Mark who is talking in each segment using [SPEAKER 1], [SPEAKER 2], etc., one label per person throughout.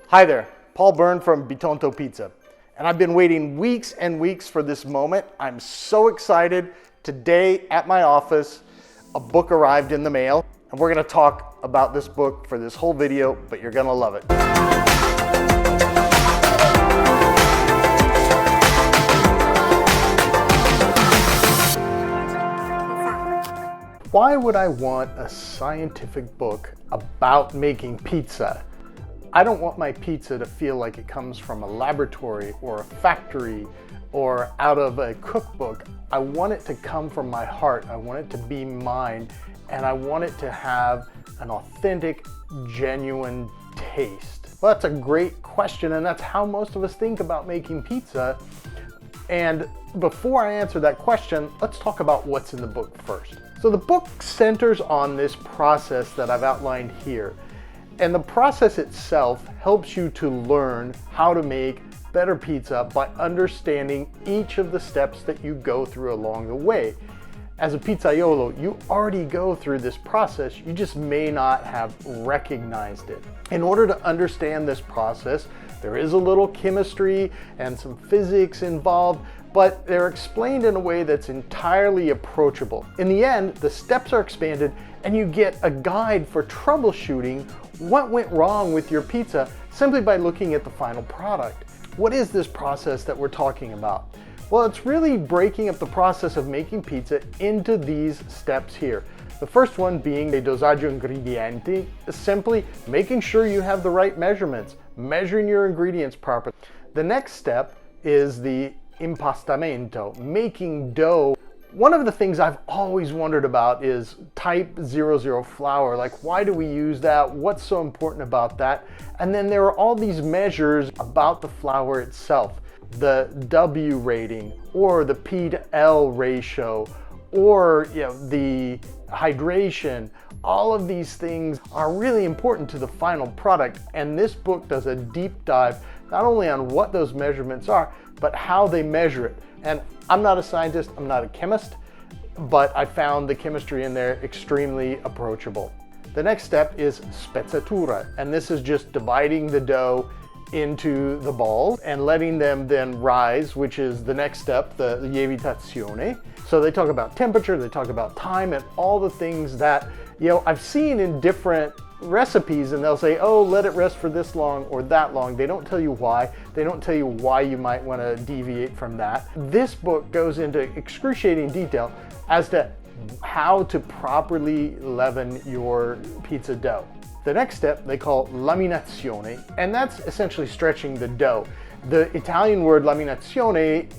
[SPEAKER 1] Hi there, Paul Byrne from Bitonto Pizza, and I've been waiting weeks and weeks for this moment. I'm so excited. Today at my office, a book arrived in the mail, and we're gonna talk about this book for this whole video, but you're gonna love it. Why would I want a scientific book about making pizza? I don't want my pizza to feel like it comes from a laboratory or a factory or out of a cookbook. I want it to come from my heart. I want it to be mine, and I want it to have an authentic, genuine taste. Well, that's a great question, and that's how most of us think about making pizza. And before I answer that question, let's talk about what's in the book first. So the book centers on this process that I've outlined here. And the process itself helps you to learn how to make better pizza by understanding each of the steps that you go through along the way. As a pizzaiolo, you already go through this process, you just may not have recognized it. In order to understand this process, there is a little chemistry and some physics involved, but they're explained in a way that's entirely approachable. In the end, the steps are expanded and you get a guide for troubleshooting what went wrong with your pizza simply by looking at the final product. What is this process that we're talking about? Well, it's really breaking up the process of making pizza into these steps here. The first one being the dosaggio ingredienti, simply making sure you have the right measurements, measuring your ingredients properly. The next step is the impastamento, making dough. One of the things I've always wondered about is type 00 flour. Like, why do we use that? What's so important about that? And then there are all these measures about the flour itself. The W rating, or the P to L ratio, or the hydration. All of these things are really important to the final product, and this book does a deep dive not only on what those measurements are, but how they measure it. And I'm not a scientist, I'm not a chemist, but I found the chemistry in there extremely approachable. The next step is Spezzatura, and this is just dividing the dough into the balls and letting them then rise, which is the next step, the lievitazione. So they talk about temperature, they talk about time, and all the things that I've seen in different recipes, and they'll say, oh, let it rest for this long or that long. They don't tell you why. They don't tell you why you might want to deviate from that. This book goes into excruciating detail as to how to properly leaven your pizza dough. The next step they call laminazione, and that's essentially stretching the dough. The Italian word laminazione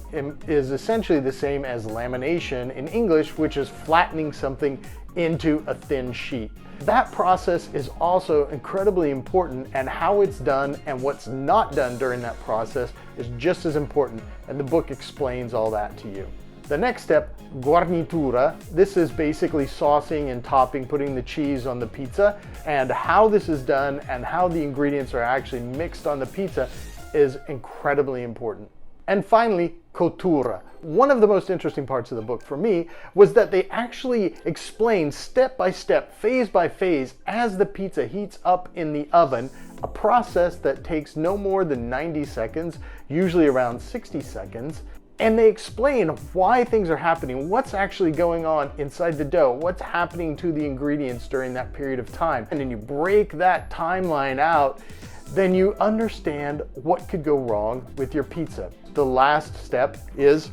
[SPEAKER 1] is essentially the same as lamination in English, which is flattening something into a thin sheet. That process is also incredibly important, and how it's done and what's not done during that process is just as important, and the book explains all that to you. The next step, Guarnitura, this is basically saucing and topping, putting the cheese on the pizza, and how this is done and how the ingredients are actually mixed on the pizza is incredibly important. And finally, Kotura. One of the most interesting parts of the book for me was that they actually explain step by step, phase by phase, as the pizza heats up in the oven, a process that takes no more than 90 seconds, usually around 60 seconds. And they explain why things are happening, what's actually going on inside the dough, what's happening to the ingredients during that period of time. And then you break that timeline out, then you understand what could go wrong with your pizza. The last step is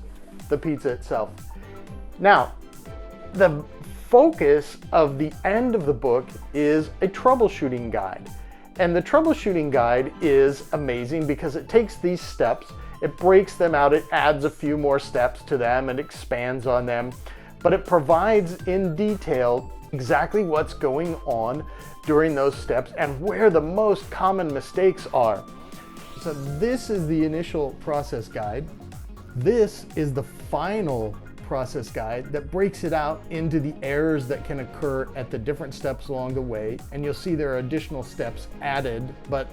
[SPEAKER 1] the pizza itself. Now, the focus of the end of the book is a troubleshooting guide. And the troubleshooting guide is amazing because it takes these steps, it breaks them out, it adds a few more steps to them and expands on them, but it provides in detail exactly what's going on during those steps and where the most common mistakes are. So this is the initial process guide. This is the final process guide that breaks it out into the errors that can occur at the different steps along the way. And you'll see there are additional steps added, but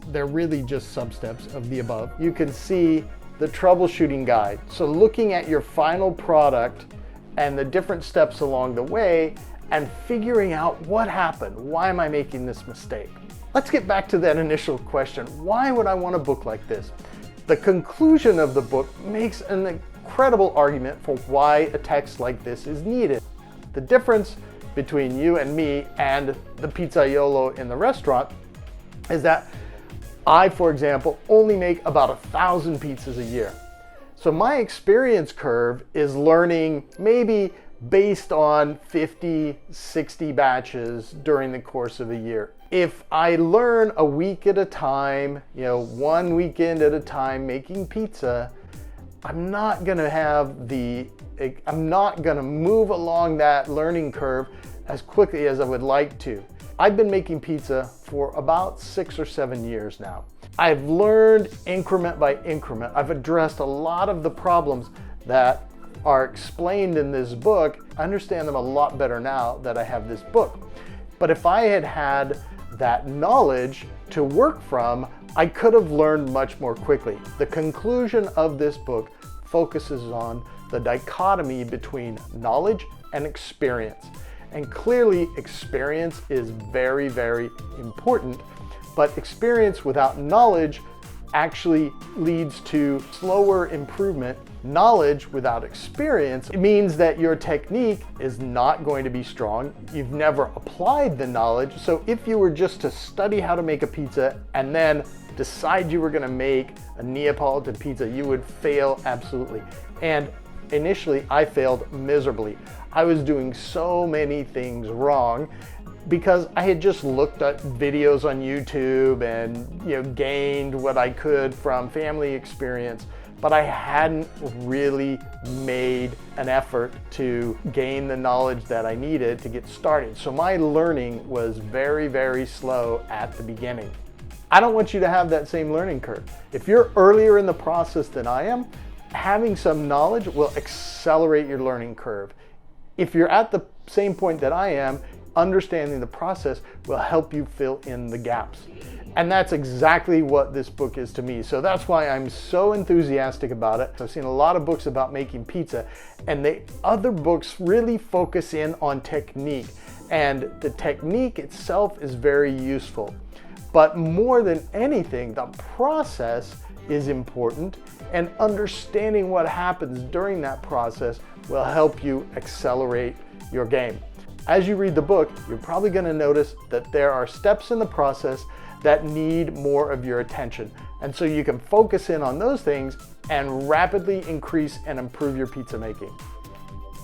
[SPEAKER 1] they're really just sub-steps of the above. You can see the troubleshooting guide. So looking at your final product and the different steps along the way and figuring out what happened. Why am I making this mistake? Let's get back to that initial question. Why would I want a book like this? The conclusion of the book makes an incredible argument for why a text like this is needed. The difference between you and me and the pizzaiolo in the restaurant is that I, for example, only make about 1,000 pizzas a year. So my experience curve is learning maybe based on 50, 60 batches during the course of a year. If I learn a week at a time, one weekend at a time making pizza, I'm not gonna move along that learning curve as quickly as I would like to. I've been making pizza for about 6 or 7 years now. I've learned increment by increment. I've addressed a lot of the problems that are explained in this book. I understand them a lot better now that I have this book. But if I had had that knowledge to work from, I could have learned much more quickly. The conclusion of this book focuses on the dichotomy between knowledge and experience. And clearly experience is very, very important, but experience without knowledge actually leads to slower improvement. Knowledge without experience, it means that your technique is not going to be strong. You've never applied the knowledge. So if you were just to study how to make a pizza and then decide you were going to make a Neapolitan pizza, you would fail absolutely. And initially I failed miserably. I was doing so many things wrong because I had just looked at videos on YouTube and gained what I could from family experience, but I hadn't really made an effort to gain the knowledge that I needed to get started. So my learning was very, very slow at the beginning. I don't want you to have that same learning curve. If you're earlier in the process than I am, having some knowledge will accelerate your learning curve. If you're at the same point that I am, understanding the process will help you fill in the gaps. And that's exactly what this book is to me. So that's why I'm so enthusiastic about it. I've seen a lot of books about making pizza, and the other books really focus in on technique. And the technique itself is very useful. But more than anything, the process is important, and understanding what happens during that process will help you accelerate your game. As you read the book, you're probably going to notice that there are steps in the process that need more of your attention. And so you can focus in on those things and rapidly increase and improve your pizza making.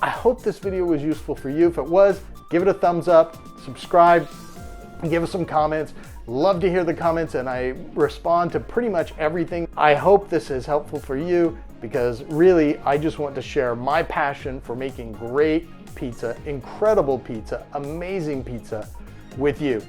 [SPEAKER 1] I hope this video was useful for you. If it was, give it a thumbs up, subscribe, and give us some comments. Love to hear the comments, and I respond to pretty much everything. I hope this is helpful for you because really I just want to share my passion for making great pizza, incredible pizza, amazing pizza with you.